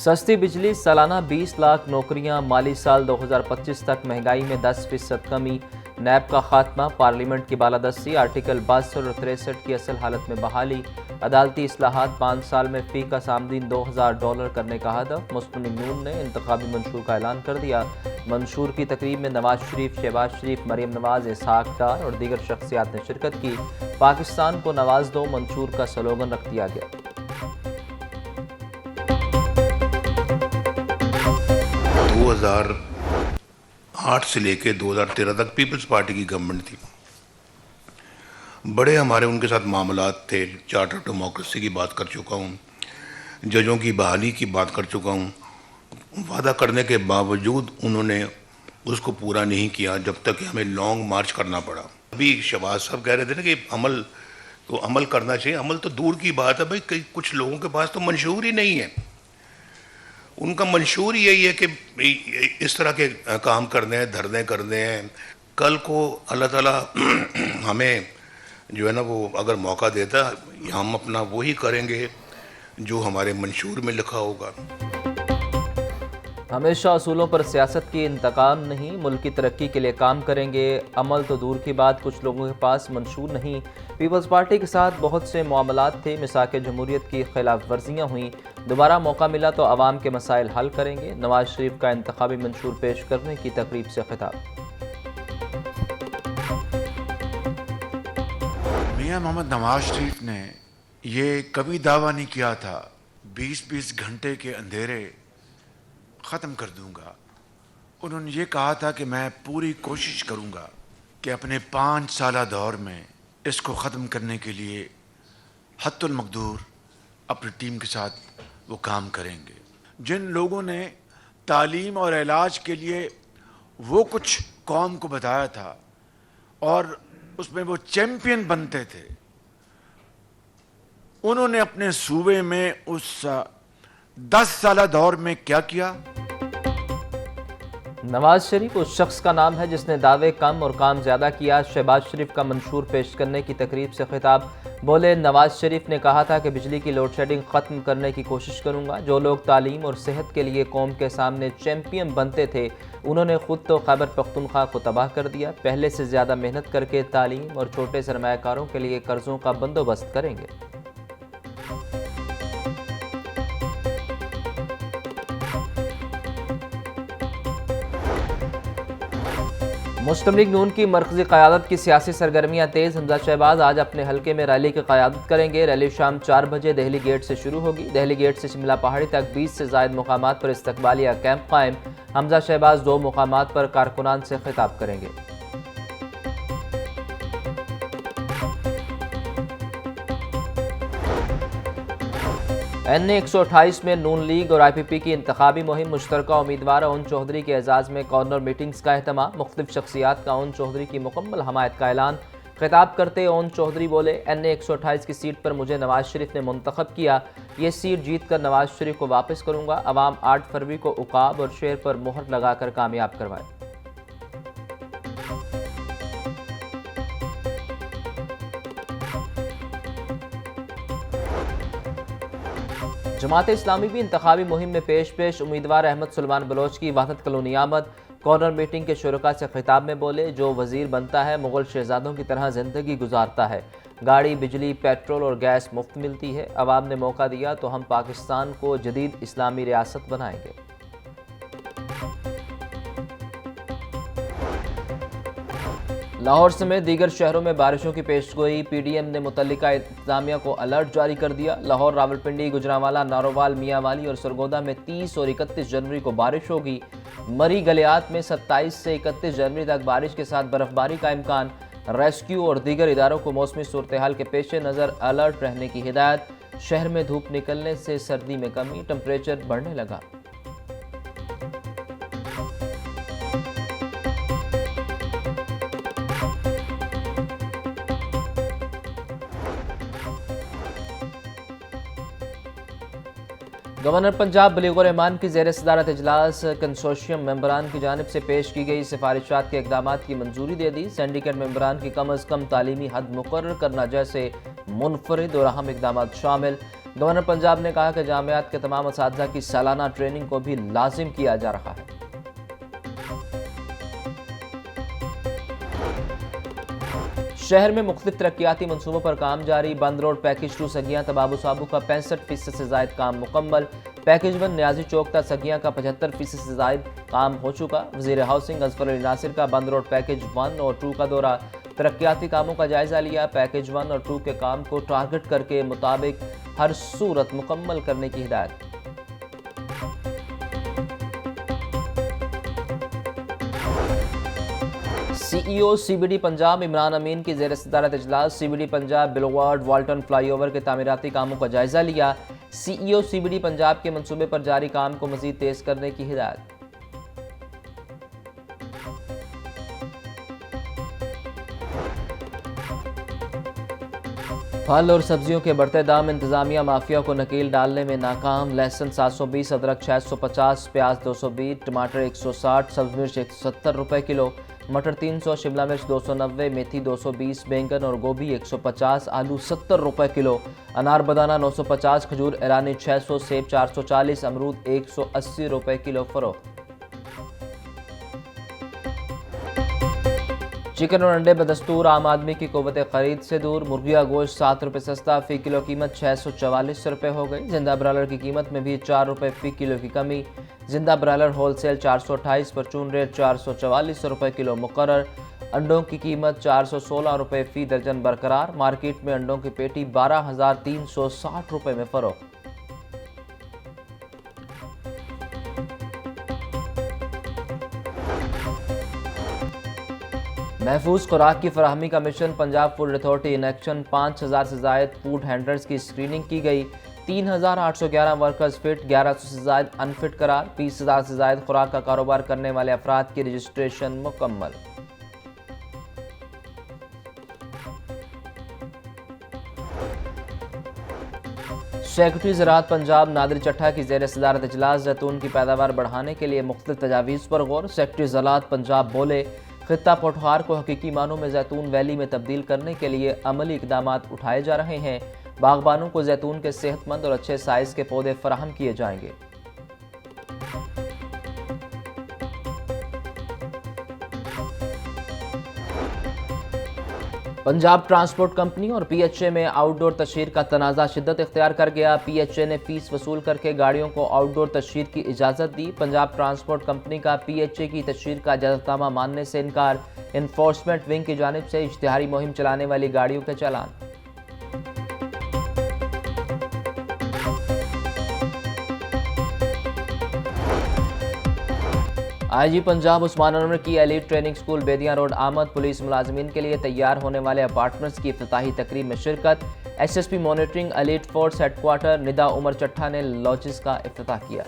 सस्ती बिजली, सालाना 20 लाख नौकरियां, माली साल 2025 तक महंगाई में 10% कमी, नैब का खात्मा, पार्लियामेंट की बालादस्ती, आर्टिकल 62 और 63 की असल हालत में बहाली, अदालती इस्लाहात 5 साल में फ़ी का सामदीन $2000 करने का हदफ। मुस्लिम लीग नून ने इंतखाबी मंशूर का ऐलान कर दिया। मंशूर की तकरीब में नवाज शरीफ, शहबाज शरीफ, मरीम नवाज, इसहाक डार और दीगर शख्सियात ने शिरकत की। पाकिस्तान को नवाज दो मंशूर का स्लोगन रख दिया गया। 2008 से लेके 2013 तक पीपल्स पार्टी की गवर्नमेंट थी। बड़े हमारे उनके साथ मामलात थे। चार्टर डेमोक्रेसी की बात कर चुका हूँ, जजों की बहाली की बात कर चुका हूँ। वादा करने के बावजूद उन्होंने उसको पूरा नहीं किया, जब तक कि हमें लॉन्ग मार्च करना पड़ा। अभी शहबाज साहब कह रहे थे ना कि अमल करना चाहिए। अमल तो दूर की बात है भाई, कई कुछ लोगों के पास तो मंशूर ही नहीं है। उनका मंशूर यही है कि इस तरह के काम करने हैं, धरने करने हैं। कल को अल्लाह ताला हमें जो है ना वो अगर मौका देता, हम अपना वही करेंगे जो हमारे मंशूर में लिखा होगा। हमेशा असूलों पर सियासत की, इंतकाम नहीं, मुल्क की तरक्की के लिए काम करेंगे। अमल तो दूर की बात, कुछ लोगों के पास मंशूर नहीं। पीपल्स पार्टी के साथ बहुत से मामलात थे, मिसाक जमहूरियत की खिलाफ वर्जियाँ हुई। दोबारा मौका मिला तो आवाम के मसाइल हल करेंगे। नवाज शरीफ का इंतखाबी मंशूर पेश करने की तकरीब से खिताब। मियां मोहम्मद नवाज शरीफ ने ये कभी दावा नहीं किया था 20-20 घंटे के अंधेरे ख़त्म कर दूंगा। उन्होंने ये कहा था कि मैं पूरी कोशिश करूंगा कि अपने 5 साला दौर में इसको ख़त्म करने के लिए हत्तुल मक़दूर अपनी टीम के साथ वो काम करेंगे। जिन लोगों ने तालीम और इलाज के लिए वो कुछ कौम को बताया था और उसमें वो चैम्पियन बनते थे, उन्होंने अपने सूबे में उस 10 साला दौर में क्या किया? नवाज शरीफ उस शख्स का नाम है जिसने दावे कम और काम ज़्यादा किया। शहबाज शरीफ का मंशूर पेश करने की तकरीब से खिताब। बोले, नवाज शरीफ ने कहा था कि बिजली की लोड शेडिंग ख़त्म करने की कोशिश करूंगा। जो लोग तालीम और सेहत के लिए कौम के सामने चैम्पियन बनते थे, उन्होंने ख़ुद तो खैबर पख्तूनख्वा को तबाह कर दिया। पहले से ज़्यादा मेहनत करके तालीम और छोटे सरमायाकारों के लिए कर्ज़ों का बंदोबस्त करेंगे। मुस्लिम लीग नून की मरकज़ी क़यादत की सियासी सरगर्मियाँ तेज़। हमजा शहबाज आज अपने हलके में रैली की क़यादत करेंगे। रैली शाम 4 बजे दहली गेट से शुरू होगी। दहली गेट से शिमला पहाड़ी तक 20 से ज़ायद मुकामात पर इस्तकबालिया कैंप कायम। हमजा शहबाज 2 मुकामात पर कारकुनान से खिताब करेंगे। NA-128 में नून लीग और IPP की इंतखाबी मुहिम। मुश्तरका उम्मीदवार ओन चौधरी के एजाज़ में कॉर्नर मीटिंग्स का अहतमाम। मुख्तलिफ शख्सियात का ओन चौधरी की मुकम्मल हमायत का ऐलान। खिताब करते ओन चौधरी बोले, NA-128 की सीट पर मुझे नवाज शरीफ ने मुंतखब किया। ये सीट जीत कर नवाज शरीफ को वापस करूँगा। अवाम 8 फरवरी को उकाब और शेर पर मोहर लगाकर कामयाब करवाए। जमात इस्लामी भी इंतखाबी मुहिम में पेश। उम्मीदवार अहमद सुलेमान बलोच की वहदत कॉलोनी आमद। कॉर्नर मीटिंग के शुरका से खिताब में बोले, जो वजीर बनता है मुगल शहजादों की तरह ज़िंदगी गुजारता है। गाड़ी, बिजली, पेट्रोल और गैस मुफ्त मिलती है। अवाम ने मौका दिया तो हम पाकिस्तान को जदीद इस्लामी रियासत बनाएंगे। लाहौर समेत दीगर शहरों में बारिशों की पेशगोई। PDM ने मुतल्लिका इंतजामिया को अलर्ट जारी कर दिया। लाहौर, रावलपिंडी, गुजरांवाला, नारोवाल, मियांवाली और सरगोदा में 30 और 31 जनवरी को बारिश होगी। मरी गलियात में 27 से 31 जनवरी तक बारिश के साथ बर्फबारी का इम्कान। रेस्क्यू और दीगर इदारों को मौसमी सूरत हाल के पेश नज़र अलर्ट रहने की हिदायत। शहर में धूप निकलने से सर्दी में कमी, टेम्परेचर बढ़ने लगा। गवर्नर पंजाब बलीगुर रहमान की ज़ेर सदारत इजलास। कंसोर्शियम मेंबरान की जानिब से पेश की गई सिफारिशात के इक़दामात की मंजूरी दे दी। सिंडिकेट मेंबरान की कम अज़ कम तालीमी हद मुकर्रर करना जैसे मुनफरिद और अहम इक़दामात शामिल। گورنر پنجاب نے کہا کہ جامعات کے تمام اساتذہ کی سالانہ ٹریننگ کو بھی لازم کیا جا رہا ہے۔ شہر میں مختلف ترقیاتی منصوبوں پر کام جاری، بند روڈ پیکج 2 سگیاں تب آبو سابو کا 65% سے زائد کام مکمل، پیکج 1 نیازی چوک تا سگیاں کا 75% سے زائد کام ہو چکا۔ وزیر ہاؤسنگ اظفر علی ناصر کا بند روڈ پیکج 1 اور 2 کا دورہ، ترقیاتی کاموں کا جائزہ لیا، پیکج 1 اور 2 کے کام کو ٹارگٹ کر کے مطابق ہر صورت مکمل کرنے کی ہدایت۔ C E O C B D Punjab Imran Amin کی زیر صدارت اجلاس، C B D Punjab boulevard Walton flyover کے تعمیراتی کاموں کا جائزہ لیا، C E O C B D Punjab کے منصوبے پر جاری کام کو مزید تیز کرنے کی ہدایت۔ پھل اور سبزیوں کے بڑھتے دام، انتظامیہ مافیا کو نکیل ڈالنے میں ناکام، لہسن 720، ادرک 650، پیاز 220، ٹماٹر 160، سبز مرچ 170 روپے کلو، مٹر 300، شملہ مرچ 290، میتھی 220، بینگن اور گوبھی 150، آلو 70 روپے کلو، انار بدانہ 950، کھجور ایرانی 600، سیب 440، امرود 180 روپے کلو فروخت۔ چکن اور انڈے بدستور عام آدمی کی قوت خرید سے دور، مرغیا گوشت 7 روپے سستا، فی کلو قیمت 644 روپے ہو گئی، زندہ برالر کی قیمت میں بھی 4 روپے فی کلو کی کمی، زندہ برالر ہول سیل 428، پرچون ریٹ 444 روپے کلو مقرر، انڈوں کی قیمت 416 روپے فی درجن برقرار، مارکیٹ میں انڈوں کی پیٹی 12,360 روپے میں فروخت۔ محفوظ خوراک کی فراہمی کا mission, Punjab food authority in action, 5,000 سے زائد فوڈ ہینڈلرز کی اسکریننگ کی گئی، 3,811 ورکرز فٹ، 1100 سے زائد انفٹ قرار، 20,000 سے زائد خوراک کا کاروبار کرنے والے افراد کی رجسٹریشن مکمل۔ سیکرٹری زراعت پنجاب نادر چٹھا کی زیر صدارت اجلاس، زیتون کی پیداوار بڑھانے کے لیے مختلف تجاویز پر غور، سیکرٹری زراعت پنجاب بولے خطہ پٹھوار کو حقیقی معنوں میں زیتون ویلی میں تبدیل کرنے کے لیے عملی اقدامات اٹھائے جا رہے ہیں، باغبانوں کو زیتون کے صحت مند اور اچھے سائز کے پودے فراہم کیے جائیں گے۔ پنجاب ٹرانسپورٹ کمپنی اور پی ایچ اے میں آؤٹ ڈور تشہیر کا تنازع شدت اختیار کر گیا، پی ایچ اے نے فیس وصول کر کے گاڑیوں کو آؤٹ ڈور تشہیر کی اجازت دی، پنجاب ٹرانسپورٹ کمپنی کا پی ایچ اے کی تشہیر کا اجازت نامہ ماننے سے انکار، انفورسمنٹ ونگ کی جانب سے اشتہاری مہم چلانے والی گاڑیوں کے چالان۔ آئی جی پنجاب عثمان انور کی ایلیٹ ٹریننگ سکول بیدیاں روڈ آمد، پولیس ملازمین کے لیے تیار ہونے والے اپارٹمنٹس کی افتتاحی تقریب میں شرکت، S S P monitoring elite force head quarter Nida Umar Chattha نے لاجز کا افتتاح کیا۔